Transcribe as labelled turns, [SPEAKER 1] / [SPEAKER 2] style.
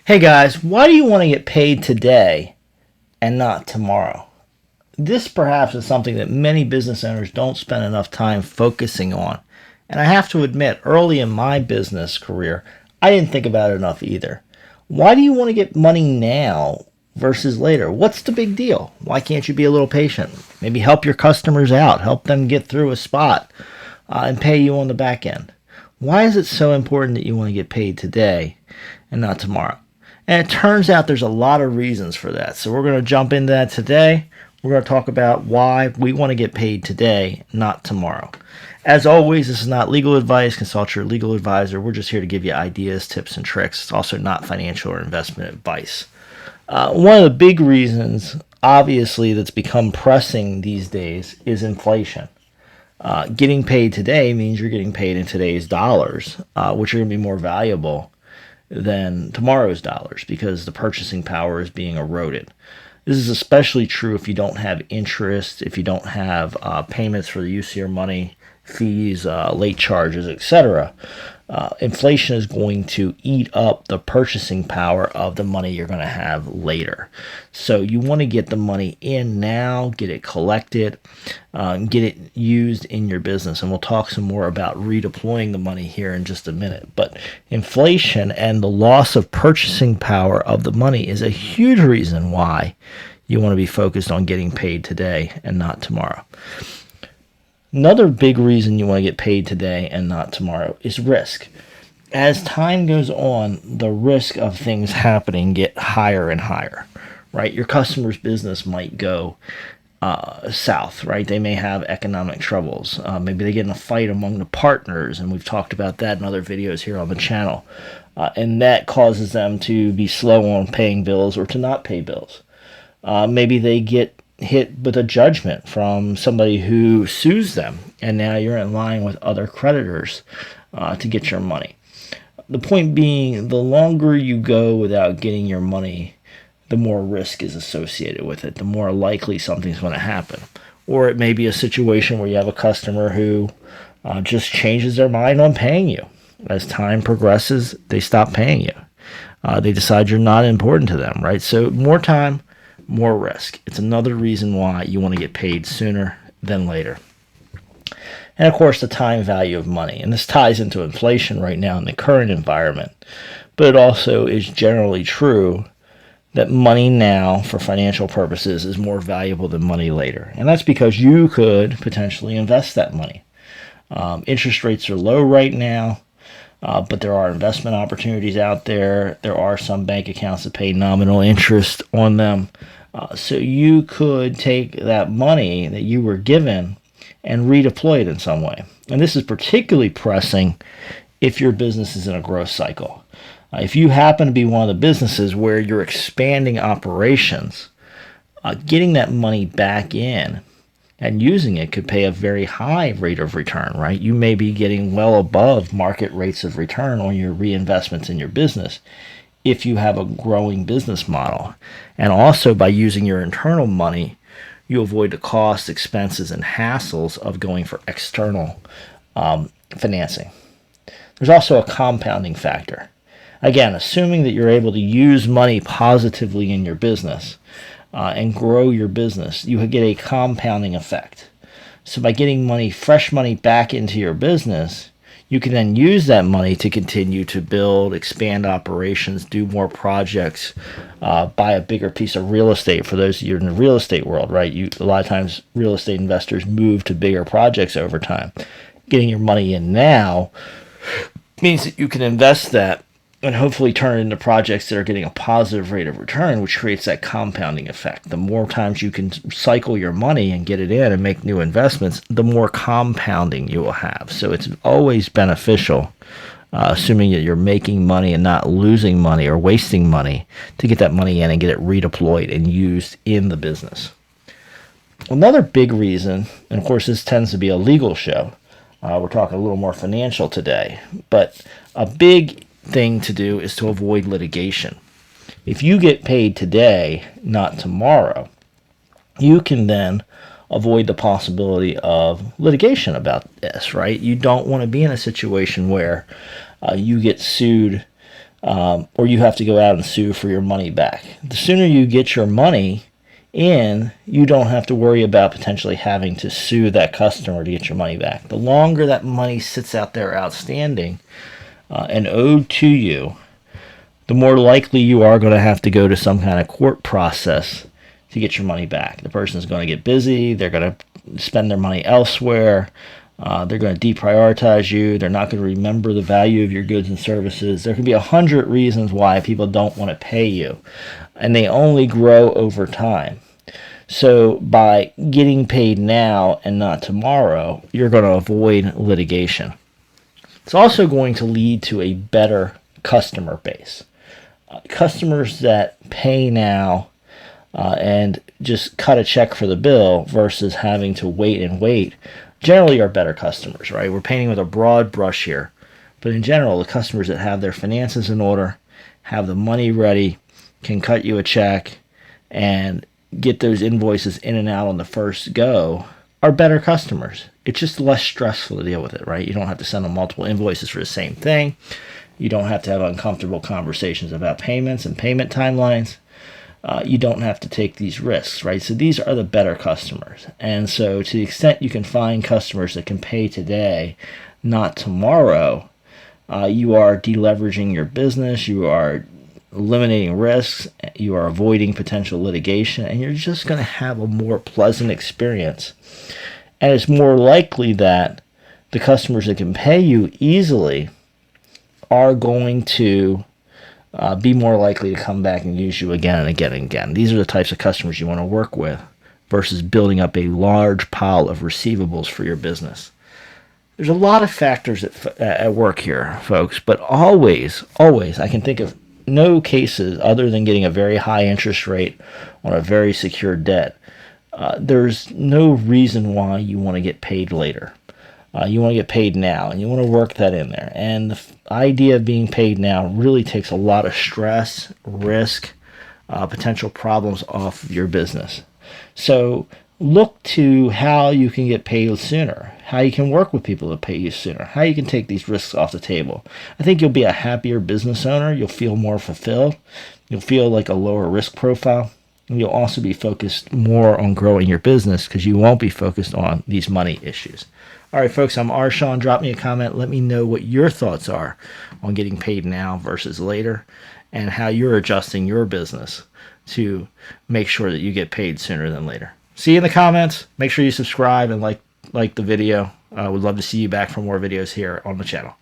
[SPEAKER 1] Hey guys, why do you want to get paid today and not tomorrow? This perhaps is something that many business owners don't spend enough time focusing on. And I have to admit, early in my business career, I didn't think about it enough either. Why do you want to get money now versus later? What's the big deal? Why can't you be a little patient? Maybe help your customers out, help them get through a spot, and pay you on the back end. Why is it so important that you want to get paid today and not tomorrow? And it turns out there's a lot of reasons for that. So we're going to jump into that today. We're going to talk about why we want to get paid today, not tomorrow. As always, this is not legal advice. Consult your legal advisor. We're just here to give you ideas, tips, and tricks. It's also not financial or investment advice. One of the big reasons, obviously, that's become pressing these days is inflation. Getting paid today means you're getting paid in today's dollars, which are going to be more valuable than tomorrow's dollars because the purchasing power is being eroded. This is especially true if you don't have interest, if you don't have payments for the use of your money, fees, late charges, etc. Inflation is going to eat up the purchasing power of the money you're going to have later. So you want to get the money in now, get it collected, get it used in your business. And we'll talk some more about redeploying the money here in just a minute. But inflation and the loss of purchasing power of the money is a huge reason why you want to be focused on getting paid today and not tomorrow. Another big reason you want to get paid today and not tomorrow is risk. As time goes on, the risk of things happening get higher and higher, right? Your customer's business might go south, right? They may have economic troubles. Maybe they get in a fight among the partners, and we've talked about that in other videos here on the channel. And that causes them to be slow on paying bills or to not pay bills. Maybe they get hit with a judgment from somebody who sues them, and now you're in line with other creditors to get your money. The point being, the longer you go without getting your money, the more risk is associated with it, the more likely something's going to happen. Or it may be a situation where you have a customer who just changes their mind on paying you. As time progresses, they stop paying you. They decide you're not important to them, right? So more time, more risk. It's another reason why you want to get paid sooner than later. And of course, the time value of money. And this ties into inflation right now in the current environment. But it also is generally true that money now for financial purposes is more valuable than money later. And that's because you could potentially invest that money. Interest rates are low right now, but there are investment opportunities out there. There are some bank accounts that pay nominal interest on them. So you could take that money that you were given and redeploy it in some way. And this is particularly pressing if your business is in a growth cycle. If you happen to be one of the businesses where you're expanding operations, getting that money back in and using it could pay a very high rate of return, right? You may be getting well above market rates of return on your reinvestments in your business if you have a growing business model. And also by using your internal money, you avoid the costs, expenses, and hassles of going for external financing. There's also a compounding factor. Again, assuming that you're able to use money positively in your business and grow your business, you get a compounding effect. So by getting money, fresh money back into your business, you can then use that money to continue to build, expand operations, do more projects, buy a bigger piece of real estate. For those of you in the real estate world, right? A lot of times real estate investors move to bigger projects over time. Getting your money in now means that you can invest that and hopefully turn it into projects that are getting a positive rate of return, which creates that compounding effect. The more times you can cycle your money and get it in and make new investments, the more compounding you will have. So it's always beneficial, assuming that you're making money and not losing money or wasting money, to get that money in and get it redeployed and used in the business. Another big reason, and of course this tends to be a legal show, we're talking a little more financial today, but a big thing to do is to avoid litigation. If you get paid today, not tomorrow, you can then avoid the possibility of litigation about this, right? You don't want to be in a situation where you get sued or you have to go out and sue for your money back. The sooner you get your money in, you don't have to worry about potentially having to sue that customer to get your money back. The longer that money sits out there outstanding and owed to you, the more likely you are going to have to go to some kind of court process to get your money back. The person's going to get busy. They're going to spend their money elsewhere. They're going to deprioritize you. They're not going to remember the value of your goods and services. There can be 100 reasons why people don't want to pay you, and they only grow over time. So by getting paid now and not tomorrow, you're going to avoid litigation. It's also going to lead to a better customer base. Customers that pay now and just cut a check for the bill versus having to wait and wait generally are better customers, right? We're painting with a broad brush here. But in general, the customers that have their finances in order, have the money ready, can cut you a check, and get those invoices in and out on the first go are better customers. It's just less stressful to deal with it, right? You don't have to send them multiple invoices for the same thing. You don't have to have uncomfortable conversations about payments and payment timelines. You don't have to take these risks, right? So these are the better customers. And so to the extent you can find customers that can pay today, not tomorrow, you are deleveraging your business, you are eliminating risks, you are avoiding potential litigation, and you're just going to have a more pleasant experience. And it's more likely that the customers that can pay you easily are going to be more likely to come back and use you again and again and again. These are the types of customers you want to work with versus building up a large pile of receivables for your business. There's a lot of factors at work here, folks, but always, I can think of no cases other than getting a very high interest rate on a very secure debt. There's no reason why you want to get paid later. You want to get paid now, and you want to work that in there. And the idea of being paid now really takes a lot of stress, risk, potential problems off of your business. So look to how you can get paid sooner, how you can work with people to pay you sooner, how you can take these risks off the table. I think you'll be a happier business owner. You'll feel more fulfilled. You'll feel like a lower risk profile. And you'll also be focused more on growing your business because you won't be focused on these money issues. All right, folks, I'm Shawn. Drop me a comment. Let me know what your thoughts are on getting paid now versus later and how you're adjusting your business to make sure that you get paid sooner than later. See you in the comments. Make sure you subscribe and like the video. I would love to see you back for more videos here on the channel.